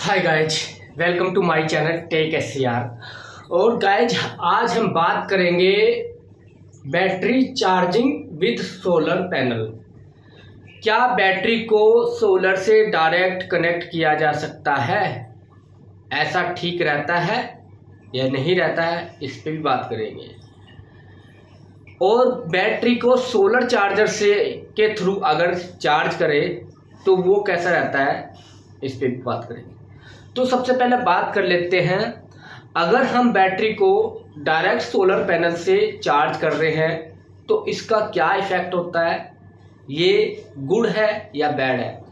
Hi guys, welcome to my channel tech SCR. और guys आज हम बात करेंगे battery charging with solar panel. क्या बैटरी को सोलर से डायरेक्ट कनेक्ट किया जा सकता है? ऐसा ठीक रहता है या नहीं रहता है, इस पे भी बात करेंगे। और बैटरी को सोलर चार्जर से के थ्रू अगर चार्ज करें तो वो कैसा रहता है, इस पे भी बात करेंगे। तो सबसे पहले बात कर लेते हैं, अगर हम बैटरी को डायरेक्ट सोलर पैनल से चार्ज कर रहे हैं तो इसका क्या इफेक्ट होता है, ये गुड है या बैड है?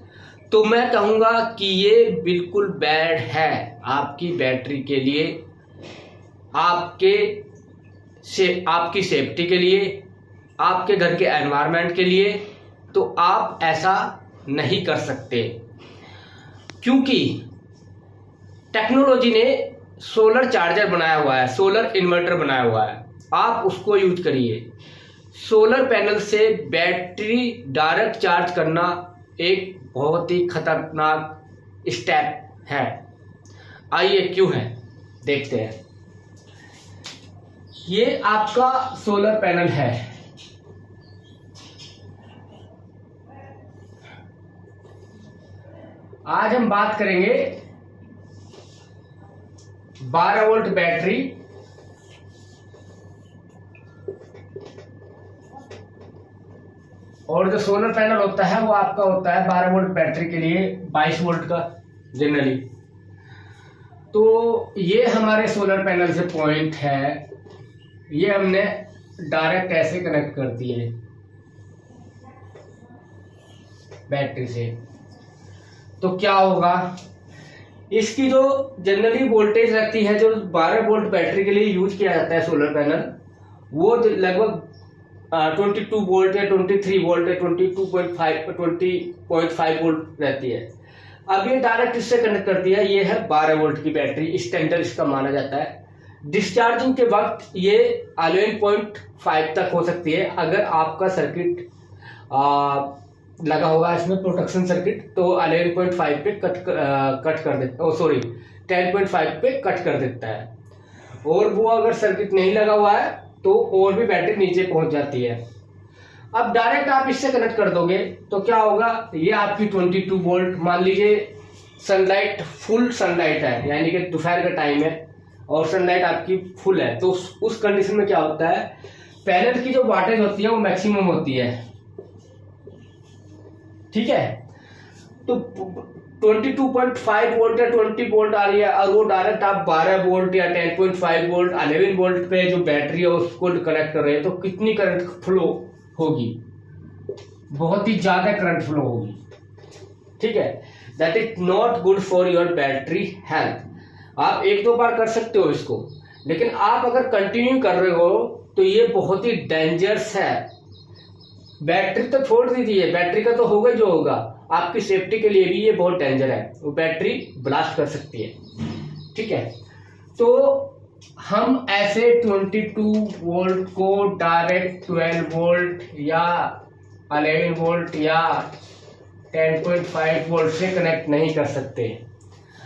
तो मैं कहूँगा कि ये बिल्कुल बैड है आपकी बैटरी के लिए, आपकी सेफ्टी के लिए, आपके घर के एनवायरनमेंट के लिए। तो आप ऐसा नहीं कर सकते, क्योंकि टेक्नोलॉजी ने सोलर चार्जर बनाया हुआ है, सोलर इन्वर्टर बनाया हुआ है, आप उसको यूज करिए। सोलर पैनल से बैटरी डायरेक्ट चार्ज करना एक बहुत ही खतरनाक स्टेप है। आइए क्यों है, देखते हैं। ये आपका सोलर पैनल है। आज हम बात करेंगे 12 वोल्ट बैटरी और जो सोलर पैनल होता है वो आपका होता है 12 वोल्ट बैटरी के लिए 22 वोल्ट का जनरली। तो ये हमारे सोलर पैनल से पॉइंट है, ये हमने डायरेक्ट ऐसे कनेक्ट कर दिए बैटरी से। तो क्या होगा, इसकी जो जनरली वोल्टेज रहती है, जो 12 वोल्ट बैटरी के लिए यूज किया जाता है सोलर पैनल, वो लगभग 22 वोल्ट या 23 वोल्ट या 20.5 वोल्ट रहती है। अब ये डायरेक्ट इससे कनेक्ट कर दिया, ये है 12 वोल्ट की बैटरी, स्टैंडर्ड इसका माना जाता है। डिस्चार्जिंग के वक्त ये 11.5 तक हो सकती है, अगर आपका सर्किट लगा होगा इसमें प्रोटेक्शन सर्किट, तो 11.5 पे कट कर देता, 10.5 पे कट कर देता है। और वो अगर सर्किट नहीं लगा हुआ है तो और भी बैटरी नीचे पहुंच जाती है। अब डायरेक्ट आप इससे कनेक्ट कर दोगे तो क्या होगा, ये आपकी 22 वोल्ट, मान लीजिए सनलाइट, फुल सनलाइट है, यानी कि दोपहर का टाइम है और सनलाइट आपकी फुल है, तो उस कंडीशन में क्या होता है, पैनल की जो वाटेज होती है वो मैक्सिमम होती है, ठीक है। तो 22.5 वोल्ट या 20 वोल्ट आ रही है, और वो डायरेक्ट आप 12 वोल्ट या 10.5 वोल्ट 11 वोल्ट पे जो बैटरी है उसको कनेक्ट कर रहे हैं, तो कितनी करंट फ्लो होगी, बहुत ही ज्यादा करंट फ्लो होगी, ठीक है। That is not good for your battery health. आप एक दो बार कर सकते हो इसको, लेकिन आप अगर कंटिन्यू कर रहे हो तो ये बहुत ही डेंजरस है। बैटरी तो छोड़ दीजिए, बैटरी का तो होगा जो होगा, आपकी सेफ्टी के लिए भी ये बहुत डेंजर है, वो बैटरी ब्लास्ट कर सकती है, ठीक है। तो हम ऐसे 22 वोल्ट को डायरेक्ट 12 वोल्ट या 11 वोल्ट या 10.5 वोल्ट से कनेक्ट नहीं कर सकते।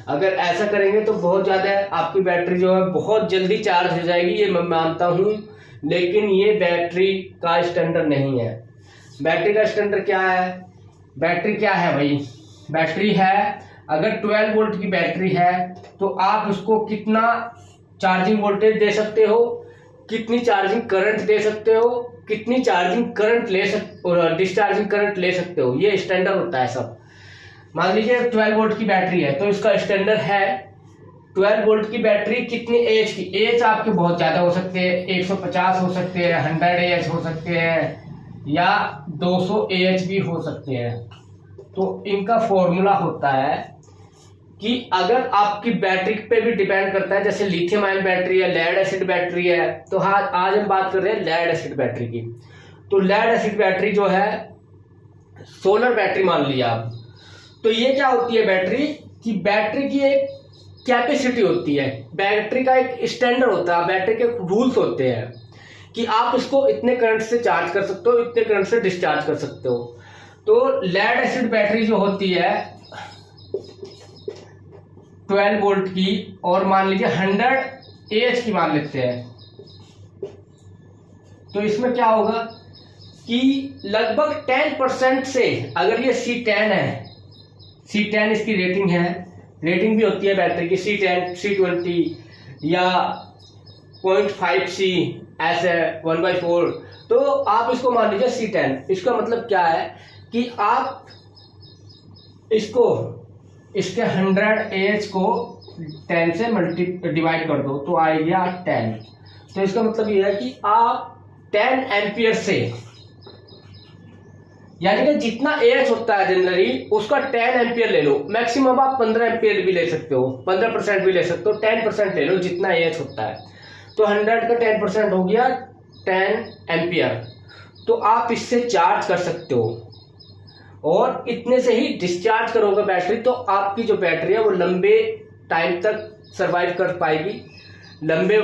अगर ऐसा करेंगे तो बहुत ज़्यादा आपकी बैटरी जो है बहुत जल्दी चार्ज हो जाएगी, ये मैं मानता हूँ, लेकिन ये बैटरी का स्टैंडर्ड नहीं है। बैटरी का स्टैंडर्ड क्या है, बैटरी क्या है भाई, बैटरी है, अगर 12 वोल्ट की बैटरी है तो आप उसको कितना चार्जिंग वोल्टेज दे सकते हो, कितनी चार्जिंग करंट दे सकते हो, कितनी चार्जिंग करंट और डिस्चार्जिंग करंट ले सकते हो, ये स्टैंडर्ड होता है सब। मान लीजिए 12 वोल्ट की बैटरी है तो इसका स्टैंडर्ड है 12 वोल्ट की बैटरी कितनी एच की, एच आपके बहुत ज्यादा हो सकते हैं, 150 हो सकते हैं, 100 एच हो सकते हैं, या 200 AH भी हो सकते हैं। तो इनका फॉर्मूला होता है कि अगर आपकी बैटरी पे भी डिपेंड करता है, जैसे लिथियम आयन बैटरी है, लेड एसिड बैटरी है, तो हाँ आज हम बात कर रहे हैं लेड एसिड बैटरी की। तो लेड एसिड बैटरी जो है सोलर बैटरी मान लिया आप, तो ये क्या होती है बैटरी कि बैटरी की एक कैपेसिटी होती है, बैटरी का एक स्टैंडर्ड होता है, बैटरी के रूल्स होते हैं कि आप इसको इतने करंट से चार्ज कर सकते हो, इतने करंट से डिस्चार्ज कर सकते हो। तो लेड एसिड बैटरी जो होती है 12 वोल्ट की और मान लीजिए 100 AH की मान लेते हैं, तो इसमें क्या होगा कि लगभग 10% से, अगर ये C10 है, C10 इसकी रेटिंग है, रेटिंग भी होती है बैटरी की C10, C20 या 0.5C, ऐसे 1/4, तो आप इसको मान लीजिए C10। इसका मतलब क्या है कि आप इसको, इसके 100 AH को 10 से डिवाइड कर दो तो आ गया 10। तो इसका मतलब ये है कि आप 10 एम्पियर से, यानी कि जितना AH होता है जनरली उसका 10 एम्पियर ले लो, मैक्सिमम आप 15 एम्पियर भी ले सकते हो, 15% भी ले सकते हो, 10% ले लो जितना AH होता है। तो 100 का 10% हो गया 10 एम्पियर, तो आप इससे चार्ज कर सकते हो और इतने से ही डिस्चार्ज करोगे बैटरी, तो आपकी जो बैटरी है वो लंबे टाइम तक सरवाइव कर पाएगी, लंबे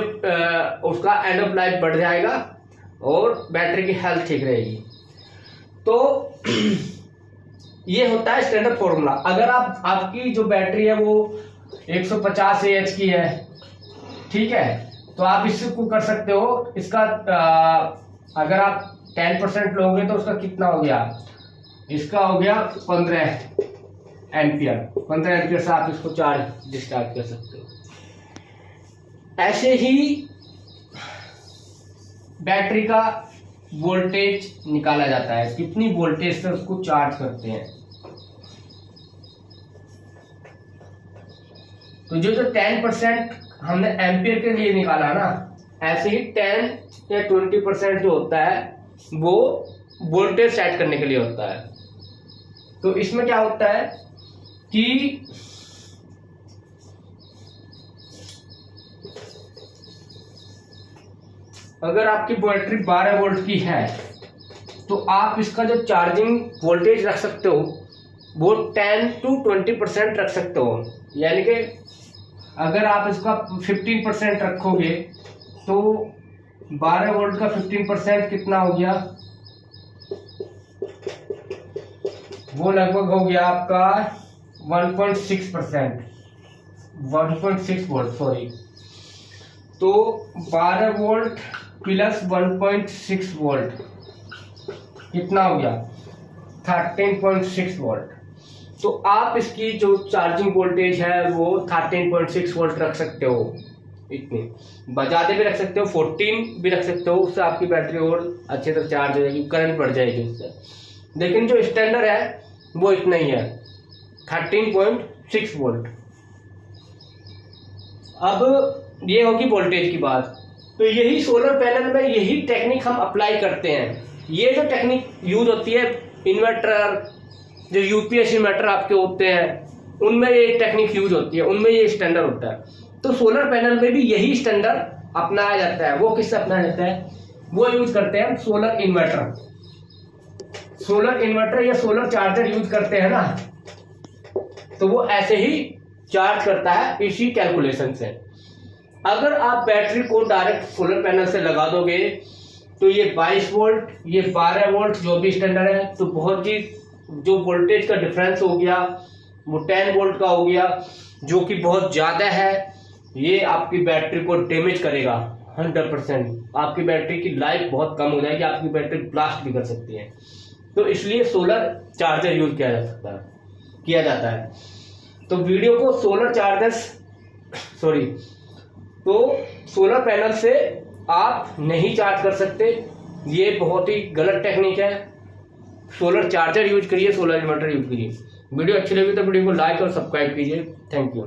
उसका एंड ऑफ लाइफ बढ़ जाएगा और बैटरी की हेल्थ ठीक रहेगी। तो ये होता है स्टैंडर्ड फॉर्मूला। अगर आपकी जो बैटरी है वो 150 AH की है, ठीक है, तो आप इससे कर सकते हो, इसका अगर आप 10% लोगे तो उसका कितना हो गया, इसका हो गया 15 एम्पियर। 15 एम्पियर से आप इसको चार्ज डिस्चार्ज कर सकते हो। ऐसे ही बैटरी का वोल्टेज निकाला जाता है, कितनी वोल्टेज से उसको चार्ज करते हैं। तो जो 10% हमने एम्पियर के लिए निकाला ना, ऐसे ही 10 या 20% जो होता है वो वोल्टेज सेट करने के लिए होता है। तो इसमें क्या होता है कि अगर आपकी बैटरी 12 वोल्ट की है तो आप इसका जो चार्जिंग वोल्टेज रख सकते हो वो 10 to 20% रख सकते हो। यानी कि अगर आप इसका 15% रखोगे तो 12 वोल्ट का 15% कितना हो गया, वो लगभग हो गया आपका 1.6%, 1.6 वोल्ट, सॉरी। तो 12 वोल्ट प्लस 1.6 वोल्ट कितना हो गया, 13.6 वोल्ट। तो आप इसकी जो चार्जिंग वोल्टेज है वो 13.6 वोल्ट रख सकते हो, इतनी ज़्यादा भी रख सकते हो, 14 भी रख सकते हो, उससे आपकी बैटरी और अच्छे तरह चार्ज हो जाएगी, करंट बढ़ जाएगी उससे। लेकिन जो स्टैंडर्ड है वो इतना ही है, 13.6 वोल्ट। अब ये होगी वोल्टेज की बात। तो यही सोलर पैनल में यही टेक्निक हम अप्लाई करते हैं। ये जो टेक्निक यूज होती है, इन्वर्टर जो यूपीएस इन्वर्टर आपके होते हैं उनमें ये टेक्निक यूज होती है, उनमें ये स्टैंडर्ड होता है। तो सोलर पैनल में भी यही स्टैंडर्ड अपनाया जाता है। वो किससे अपनाया जाता है, वो यूज करते हैं सोलर इन्वर्टर। सोलर इन्वर्टर या सोलर चार्जर यूज करते हैं ना, तो वो ऐसे ही चार्ज करता है इसी कैलकुलेशन से। अगर आप बैटरी को डायरेक्ट सोलर पैनल से लगा दोगे तो ये 22 वोल्ट, ये 12 वोल्ट जो भी स्टैंडर्ड है, तो बहुत ही जो वोल्टेज का डिफरेंस हो गया वो 10 वोल्ट का हो गया, जो कि बहुत ज़्यादा है। ये आपकी बैटरी को डैमेज करेगा 100%। आपकी बैटरी की लाइफ बहुत कम हो जाएगी, आपकी बैटरी ब्लास्ट भी कर सकती है। तो इसलिए सोलर चार्जर यूज किया जाता है। तो वीडियो को सोलर सोलर पैनल से आप नहीं चार्ज कर सकते, ये बहुत ही गलत टेक्निक है। सोलर चार्जर यूज करिए, सोलर इन्वर्टर यूज करिए। वीडियो अच्छी लगी तो वीडियो को लाइक और सब्सक्राइब कीजिए। Thank you.